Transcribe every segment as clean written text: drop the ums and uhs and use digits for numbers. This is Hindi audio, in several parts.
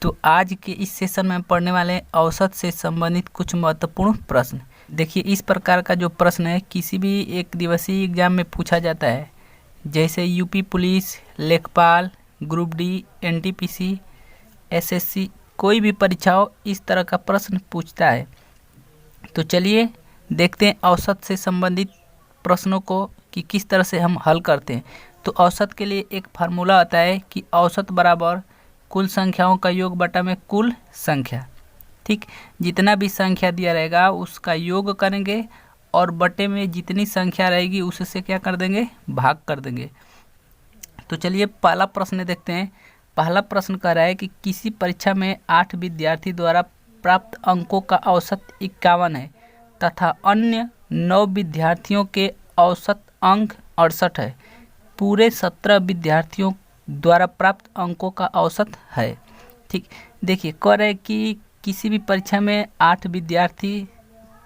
तो आज के इस सेशन में हम पढ़ने वाले हैं औसत से संबंधित कुछ महत्वपूर्ण प्रश्न। देखिए, इस प्रकार का जो प्रश्न है किसी भी एक दिवसीय एग्जाम में पूछा जाता है, जैसे यूपी पुलिस, लेखपाल, ग्रुप डी, एनटीपीसी, एसएससी, कोई भी परीक्षा हो इस तरह का प्रश्न पूछता है। तो चलिए देखते हैं औसत से संबंधित प्रश्नों को कि किस तरह से हम हल करते हैं। तो औसत के लिए एक फार्मूला आता है कि औसत बराबर कुल संख्याओं का योग बटा में कुल संख्या। ठीक, जितना भी संख्या दिया रहेगा उसका योग करेंगे और बटे में जितनी संख्या रहेगी उससे क्या कर देंगे, भाग कर देंगे। तो चलिए पहला प्रश्न देखते हैं। पहला प्रश्न कह रहा है कि किसी परीक्षा में 8 विद्यार्थी द्वारा प्राप्त अंकों का औसत 51 है तथा अन्य 9 विद्यार्थियों के औसत अंक 68 है। पूरे 17 विद्यार्थियों द्वारा प्राप्त अंकों का औसत है। ठीक, देखिए कह रहे हैं कि किसी भी परीक्षा में 8 विद्यार्थी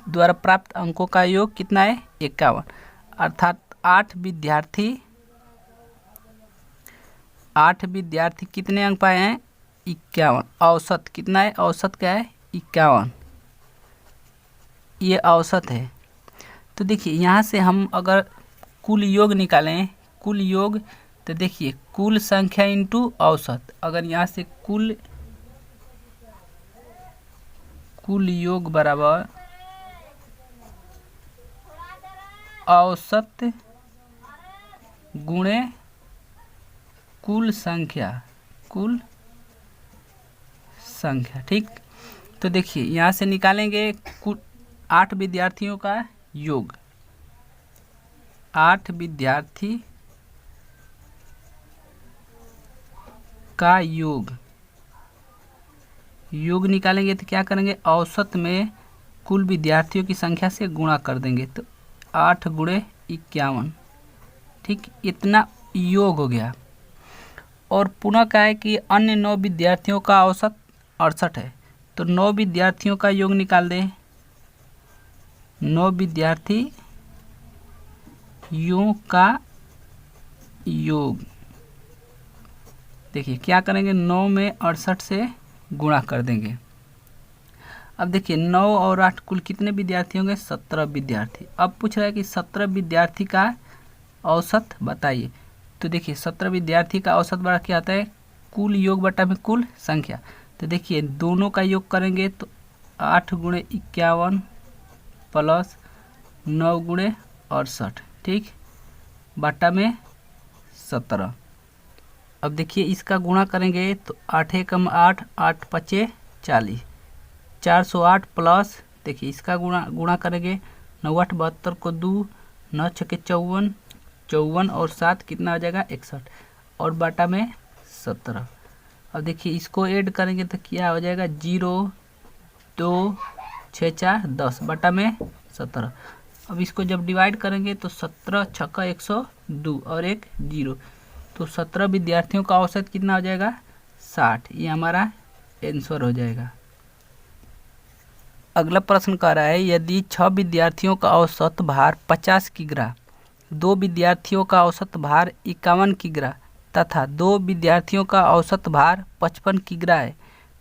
द्वारा प्राप्त अंकों का योग कितना है, 51, अर्थात 8 विद्यार्थी कितने अंक पाए हैं, 51। औसत कितना है, औसत क्या है, 51, ये औसत है। तो देखिए यहाँ से हम अगर कुल योग निकालें, कुल योग, तो देखिए कुल संख्या इंटू औसत। अगर यहाँ से कुल योग बराबर औसत गुणे कुल संख्या, ठीक। तो देखिए यहाँ से निकालेंगे कुल 8 विद्यार्थियों का योग, 8 विद्यार्थी का योग निकालेंगे तो क्या करेंगे, औसत में कुल विद्यार्थियों की संख्या से गुणा कर देंगे। तो 8 गुणे 51, ठीक, इतना योग हो गया। और पुनः क्या है कि अन्य 9 विद्यार्थियों का औसत 68 है। तो 9 विद्यार्थियों का योग निकाल दें, 9 विद्यार्थियों का योग। देखिए क्या करेंगे, 9 में 68 से गुणा कर देंगे। अब देखिए 9 और 8 कुल कितने विद्यार्थी होंगे, 17 विद्यार्थी। अब पूछ रहा है कि 17 विद्यार्थी का औसत बताइए। तो देखिए 17 विद्यार्थी का औसत बड़ा क्या आता है, कुल योग बटा में कुल संख्या। तो देखिए दोनों का योग करेंगे तो 8 गुणे 51 प्लस 9 गुणे 68, ठीक, बटा में 17। अब देखिए इसका गुणा करेंगे तो 8 एकम 8, 8 पचे 40, 408 प्लस, देखिए इसका गुणा करेंगे 9 8 72 को 2, 9 छके 54, 54 और 7 कितना हो जाएगा, 61, और बटा में 17। अब देखिए इसको ऐड करेंगे तो क्या हो जाएगा, 0 2 6 4 10 बटा में 17। अब इसको जब डिवाइड करेंगे तो 17 छक्का 102 और एक 0, तो 17 विद्यार्थियों का औसत कितना हो जाएगा, 60। ये हमारा आंसर हो जाएगा। अगला प्रश्न कह रहा है यदि 6 विद्यार्थियों का औसत भार 50 किग्रा, 2 विद्यार्थियों का औसत भार 51 किग्रा तथा 2 विद्यार्थियों का औसत भार 55 किग्रा है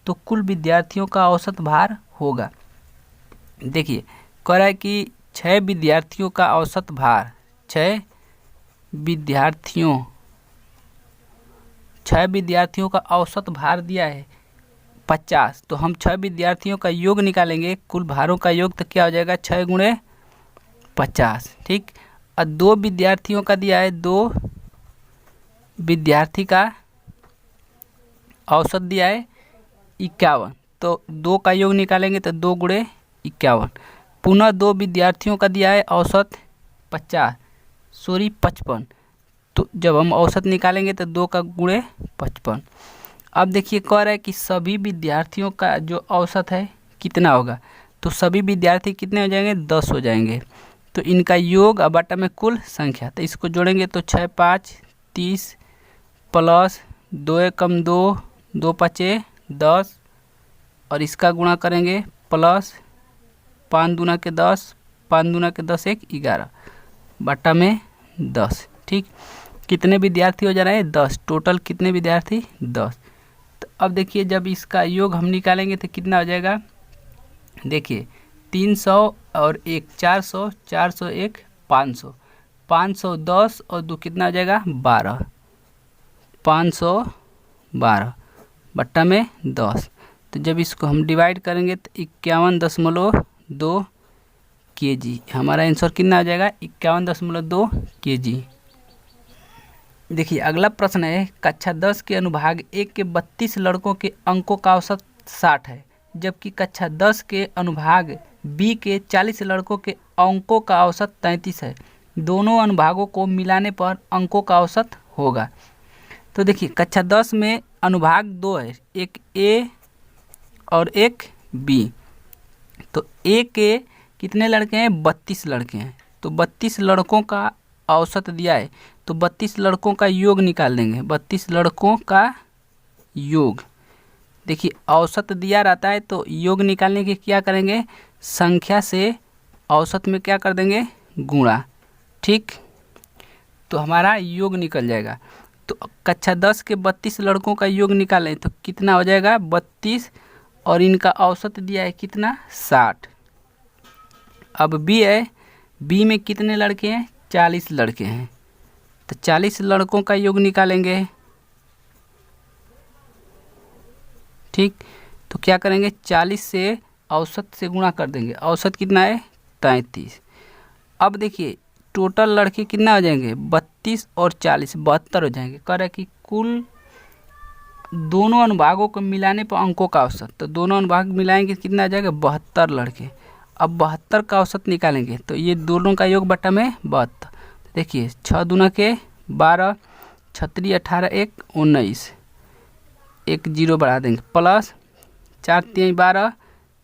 तो कुल विद्यार्थियों का औसत भार होगा। देखिए कह रहा है कि 6 विद्यार्थियों का औसत भार, 6 विद्यार्थियों का औसत भार दिया है 50। तो हम 6 विद्यार्थियों का योग निकालेंगे, कुल भारों का योग, तो क्या हो जाएगा, 6 गुणे 50, ठीक। और 2 विद्यार्थियों का दिया है, 2 विद्यार्थी का औसत दिया है 51, तो 2 का योग निकालेंगे तो 2 गुणे 51। पुनः 2 विद्यार्थियों का दिया है औसत 55, तो जब हम औसत निकालेंगे तो 2 का गुणे 55। अब देखिए कह रहा है कि सभी विद्यार्थियों का जो औसत है कितना होगा, तो सभी विद्यार्थी कितने हो जाएंगे, 10 हो जाएंगे। तो इनका योग और बटा में कुल संख्या, तो इसको जोड़ेंगे तो 6 5 30 प्लस 2 एकम 2, 2 पचे 10, और इसका गुणा करेंगे प्लस 5 दूना के 10, 5 दूना के 10 एक 11 बटा में 10, ठीक। कितने विद्यार्थी हो जा रहे हैं, 10। टोटल कितने विद्यार्थी, 10। तो अब देखिए जब इसका योग हम निकालेंगे तो कितना हो जाएगा, देखिए 300 और 1 400, 401 500, 510 और 2 कितना हो जाएगा 12, 512 बट्टा में 10। तो जब इसको हम डिवाइड करेंगे तो 51.2 kg, हमारा आंसर कितना आ जाएगा 51.2 kg। देखिए अगला प्रश्न है, कक्षा 10 के अनुभाग 1 के 32 लड़कों के अंकों का औसत 60 है, जबकि कक्षा 10 के अनुभाग बी के 40 लड़कों के अंकों का औसत 33 है। दोनों अनुभागों को मिलाने पर अंकों का औसत होगा। तो देखिए कक्षा 10 में अनुभाग 2 है, एक ए और एक बी। तो ए के कितने लड़के हैं, 32 लड़के हैं। तो 32 लड़कों का औसत दिया है, तो 32 लड़कों का योग निकाल देंगे। 32 लड़कों का योग, देखिए औसत दिया रहता है तो योग निकालने के क्या करेंगे, संख्या से औसत में क्या कर देंगे, गुणा। ठीक, तो हमारा योग निकल जाएगा। तो कक्षा 10 के 32 लड़कों का योग निकालें तो कितना हो जाएगा 32, और इनका औसत दिया है कितना 60। अब बी है, बी में कितने लड़के हैं, 40 लड़के हैं। तो 40 लड़कों का योग निकालेंगे। ठीक, तो क्या करेंगे, 40 से औसत से गुणा कर देंगे। औसत कितना है 33। अब देखिए टोटल लड़के कितना हो जाएंगे, 32 और 40 72 हो जाएंगे। कह रहा है कि कुल दोनों अनुभागों को मिलाने पर अंकों का औसत, तो दोनों अनुभाग मिलाएंगे कितना आ जाएगा 72 लड़के। अब 72 का औसत निकालेंगे तो ये दोनों का योग बटा में 72। देखिए 6 दूना के 12, 36 18 1 19, एक जीरो बढ़ा देंगे, प्लस 4 3 12,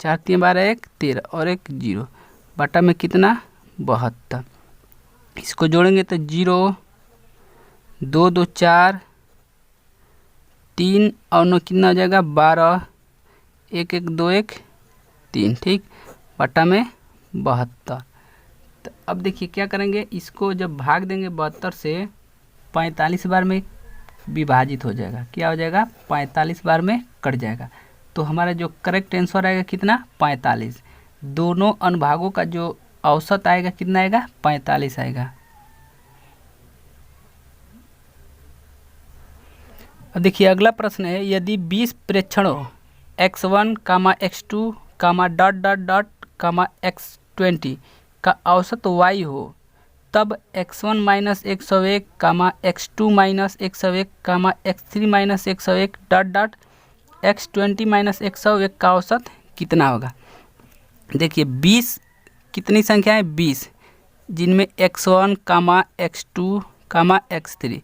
4 3 12 1 13 और एक जीरो बटा में कितना 72। इसको जोड़ेंगे तो 0 2 2 4 3 और 9 कितना हो जाएगा 12, 1 1 2 1 3। ठीक, बटा में 72। तो अब देखिए क्या करेंगे, इसको जब भाग देंगे 72 से 45 बार में विभाजित हो जाएगा। क्या हो जाएगा 45 बार में कट जाएगा। तो हमारा जो करेक्ट आंसर आएगा कितना 45। दोनों अनुभागों का जो औसत आएगा कितना आएगा 45 आएगा। अब देखिए अगला प्रश्न है, यदि 20 प्रेक्षणों x1, x2, dot dot dot, x20 का औसत y हो, तब x1 minus 101, x2 minus 101, x3 minus 101, dot dot x20 minus 101 का औसत कितना होगा। देखिए 20 कितनी संख्या है 20, जिनमें x1, x2, x3,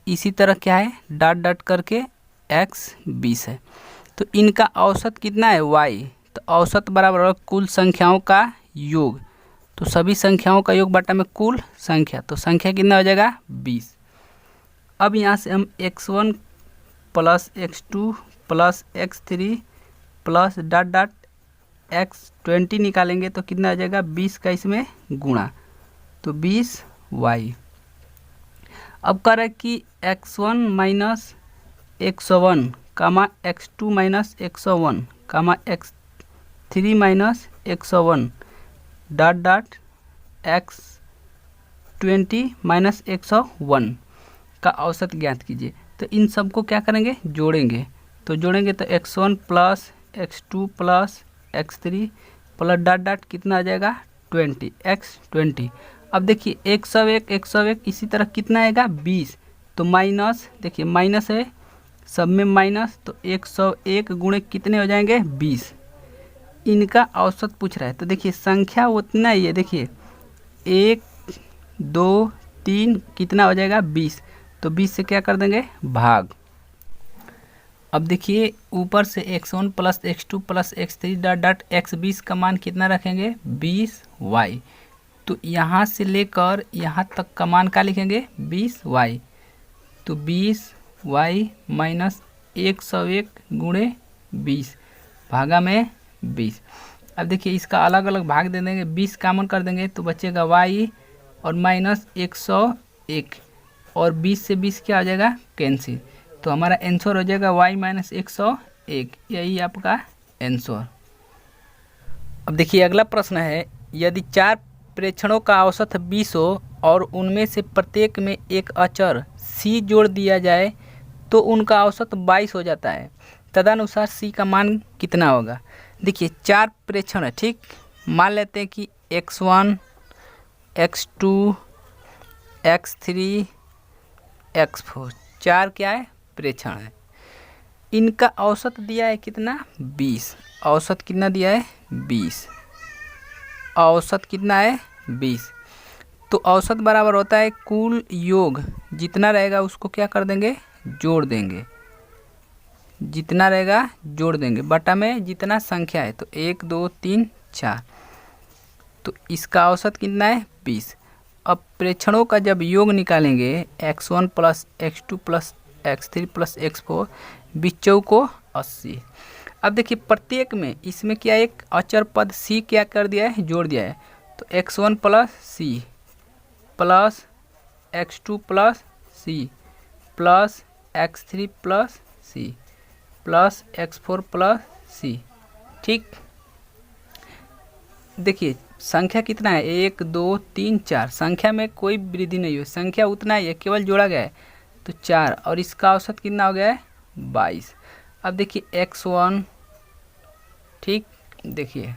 इसी तरह क्या है डॉट डॉट करके x 20 है। तो इनका औसत कितना है y। तो औसत बराबर होगा कुल संख्याओं का योग। तो सभी संख्याओं का योग बटा में कुल संख्या, तो संख्या कितना हो जाएगा 20। अब यहाँ से हम x1 plus x2 plus x3 plus dot dot x20 निकालेंगे तो कितना आ जाएगा 20 का इसमें गुणा, तो 20y। अब कह रहा है कि x1 minus 101, x2 minus 101, x3 minus 101, dot dot x20 minus 101 का औसत ज्ञात कीजिए। तो इन सबको क्या करेंगे जोड़ेंगे। तो जोड़ेंगे तो x1 plus x2 plus x3 plus dot dot कितना आ जाएगा 20, x20। अब देखिए 101 101 इसी तरह कितना आएगा 20। तो माइनस, देखिए माइनस है सब में माइनस, तो 101 गुणे कितने हो जाएंगे 20। इनका औसत पूछ रहा है। तो देखिए संख्या उतना ही है, देखिए 1 2 3 कितना हो जाएगा 20। तो 20 से क्या कर देंगे भाग। अब देखिए ऊपर से x1 plus x2 plus x3 dot dot x20 का मान कितना रखेंगे 20y। तो यहाँ से लेकर यहाँ तक का मान क्या लिखेंगे 20y। तो 20y माइनस 101 गुणे 20 भागा में 20। अब देखिए इसका अलग अलग भाग दे देंगे, 20 कॉमन कर देंगे तो बचेगा y और माइनस 101, और 20 से 20 क्या हो जाएगा कैंसिल। तो हमारा आंसर हो जाएगा y माइनस 101, यही आपका आंसर। अब देखिए अगला प्रश्न है, यदि 4 प्रेक्षणों का औसत 20 हो और उनमें से प्रत्येक में एक अचर c जोड़ दिया जाए तो उनका औसत 22 हो जाता है, तदनुसार c का मान कितना होगा। देखिए 4 प्रेक्षण है, ठीक। मान लेते हैं कि x1, x2, x3, x4, 4 क्या है, प्रेक्षण है। इनका औसत दिया है कितना, 20। औसत कितना दिया है, 20। औसत कितना है, 20। तो औसत बराबर होता है कुल योग, जितना रहेगा उसको क्या कर देंगे, जोड़ देंगे। जितना रहेगा जोड़ देंगे, बटा में जितना संख्या है, तो 1 2 3 4, तो इसका औसत कितना है, 20। अब प्रेक्षणों का जब योग निकालेंगे, x1 plus x2 plus x3 plus x4, 20 को 80। अब देखिए प्रत्येक में इसमें क्या एक अचर पद c क्या कर दिया है, जोड़ दिया है। तो x1 plus c plus x2 plus c plus x3 plus c plus x4 plus c, ठीक। देखिए संख्या कितना है, 1 2 3 4, संख्या में कोई वृद्धि नहीं हुई, संख्या उतना ही है, केवल जोड़ा गया है, तो 4। और इसका औसत कितना हो गया है, 22। अब देखिए x1, ठीक। देखिए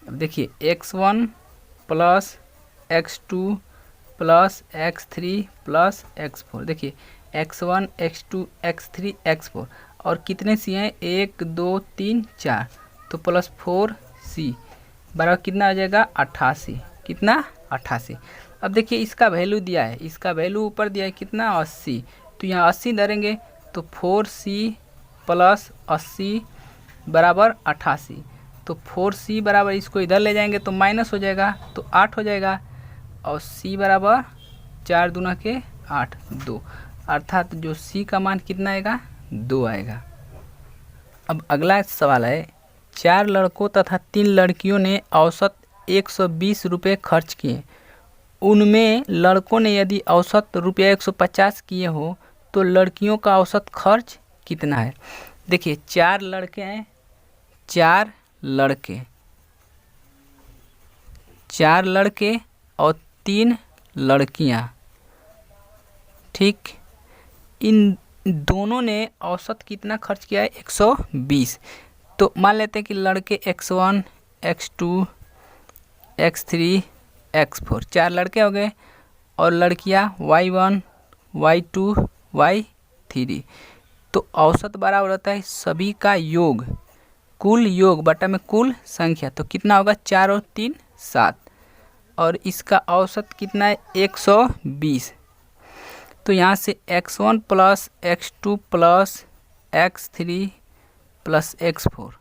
अब देखिए x1 plus x2 plus x3 plus x4, देखिए x1 x2 x3 x4, और कितने सी हैं, 1 2 3 4, तो प्लस 4c बराबर कितना आ जाएगा, 88। कितना, 88। अब देखिए इसका वैल्यू दिया है, इसका वैल्यू ऊपर दिया है कितना, 80, तो यहाँ 80 धरेंगे, तो 4c प्लस 80 बराबर 88, तो 4c बराबर इसको इधर ले जाएंगे तो माइनस हो जाएगा, तो 8 हो जाएगा, और c बराबर 4 दूना के 8, 2, अर्थात जो c का मान कितना आएगा, 2 आएगा। अब अगला सवाल है, 4 लड़कों तथा 3 लड़कियों ने औसत 120 रुपये खर्च किए। उनमें लड़कों ने यदि औसत रुपया 150 किए हो तो लड़कियों का औसत खर्च कितना है। देखिए 4 लड़के हैं, 4 लड़के, 4 लड़के और 3 लड़कियां, ठीक। इन दोनों ने औसत कितना खर्च किया है, 120। तो मान लेते हैं कि लड़के x1, x2, x3, x4, 4 लड़के हो गए, और लड़कियां y1, y2, y3। तो औसत बराबर होता है सभी का योग, कुल योग बटा में कुल संख्या, तो कितना होगा, 4 और 3 7, और इसका औसत कितना है, 120। तो यहाँ से x1 plus x2 plus x3 plus x4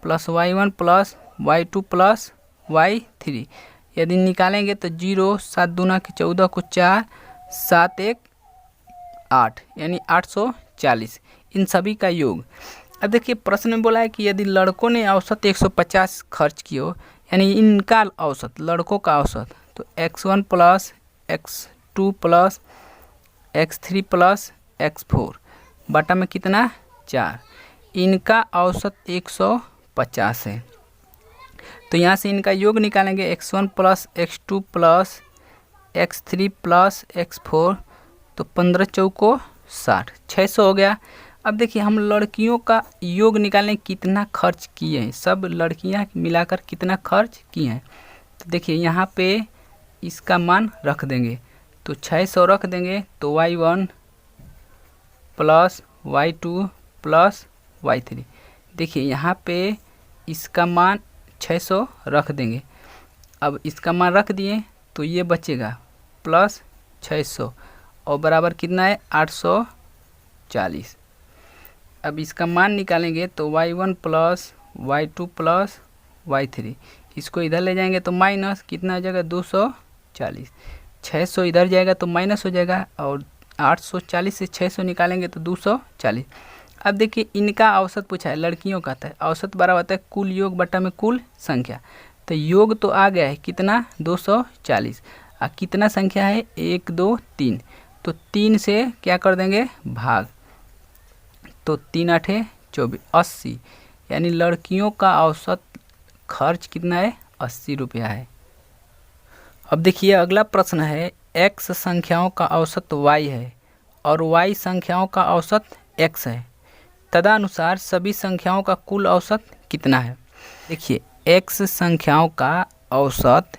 plus y1 plus y2 plus y3 यदि निकालेंगे तो 0, 7 दूना के 14 को 4, 7 1 8, यानी 840, इन सभी का योग। अब देखिए प्रश्न में बोला है कि यदि लड़कों ने औसत 150 खर्च किए हो, यानी इनका औसत, लड़कों का औसत, तो x1 plus x2 plus x3 plus x4 बटा में कितना, 4, इनका औसत 150 है। तो यहाँ से इनका योग निकालेंगे, x1 plus x2 plus x3 plus x4, तो 15 चौको 60, 600 हो गया। अब देखिए हम लड़कियों का योग निकालने कितना खर्च किए हैं, सब लड़कियां मिलाकर कितना खर्च किए हैं। तो देखिए यहाँ पे इसका मान रख देंगे, तो 600 रख देंगे, तो y1 plus y2 plus y3। देखिए यहाँ पे इसका मान 600 रख देंगे। अब इसका मान रख दिए तो ये बचेगा प्लस 600 और बराबर कितना है, 840। अब इसका मान निकालेंगे तो y1 plus y2 plus y3, इसको इधर ले जाएंगे तो माइनस कितना हो जाएगा, 240। 600 इधर जाएगा तो माइनस हो जाएगा, और 840 से 600 निकालेंगे तो 240। अब देखिए इनका औसत पूछा है, लड़कियों का था, औसत बराबर होता है कुल योग बटा में कुल संख्या। तो योग तो आ गया है कितना, 240, और कितना संख्या है, 1 2 3, तो 3 से क्या कर देंगे भाग, तो 3 8 24 80, यानी लड़कियों का औसत खर्च कितना है 80 रुपया है। अब देखिए अगला प्रश्न है, x संख्याओं का औसत y है और y संख्याओं का औसत x है, तदनुसार सभी संख्याओं का कुल औसत कितना है। देखिए x संख्याओं का औसत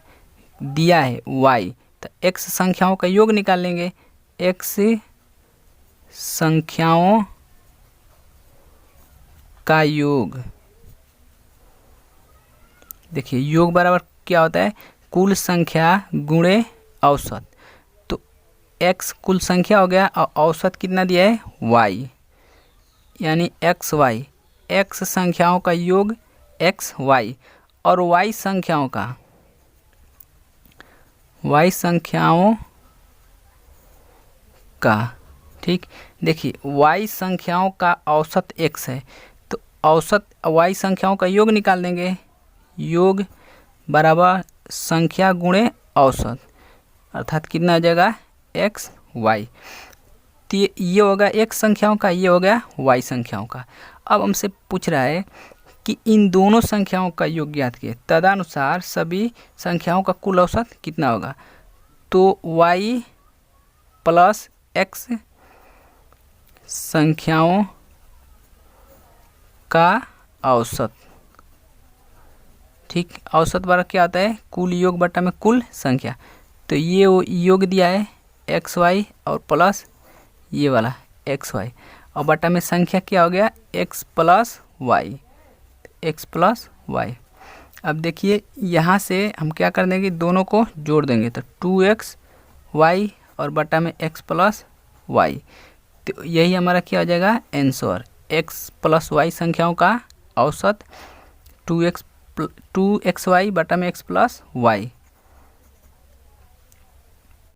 दिया है y, तो x संख्याओं का योग निकाल लेंगे। x संख्याओं का योग, देखिए योग बराबर क्या होता है, कुल संख्या गुणे औसत, तो x कुल संख्या हो गया और औसत कितना दिया है y, यानी एक्स वाई, x संख्याओं का योग x y और y संख्याओं का ठीक, देखिए y संख्याओं का औसत x है, तो औसत y संख्याओं का योग निकाल देंगे। योग बराबर संख्या गुणे औसत, अर्थात कितना आ जाएगा x y, तो ये होगा x संख्याओं का, ये हो गया y संख्याओं का। अब हमसे पूछ रहा है कि इन दोनों संख्याओं का योग ज्ञात किए, तदनुसार सभी संख्याओं का कुल औसत कितना होगा। तो y प्लस x संख्याओं का औसत, ठीक, औसत बराबर क्या आता है कुल योग बटा में कुल संख्या, तो ये वो योग दिया है एक्स वाई और प्लस ये वाला एक्स वाई, और बटा में संख्या क्या हो गया एक्स प्लस वाई। अब देखिए यहाँ से हम क्या कर देंगे, दोनों को जोड़ देंगे, तो 2x y और बटा में x प्लस वाई, तो यही हमारा क्या हो जाएगा आंसर, x प्लस वाई संख्याओं का औसत 2xy बटा में x प्लस वाई।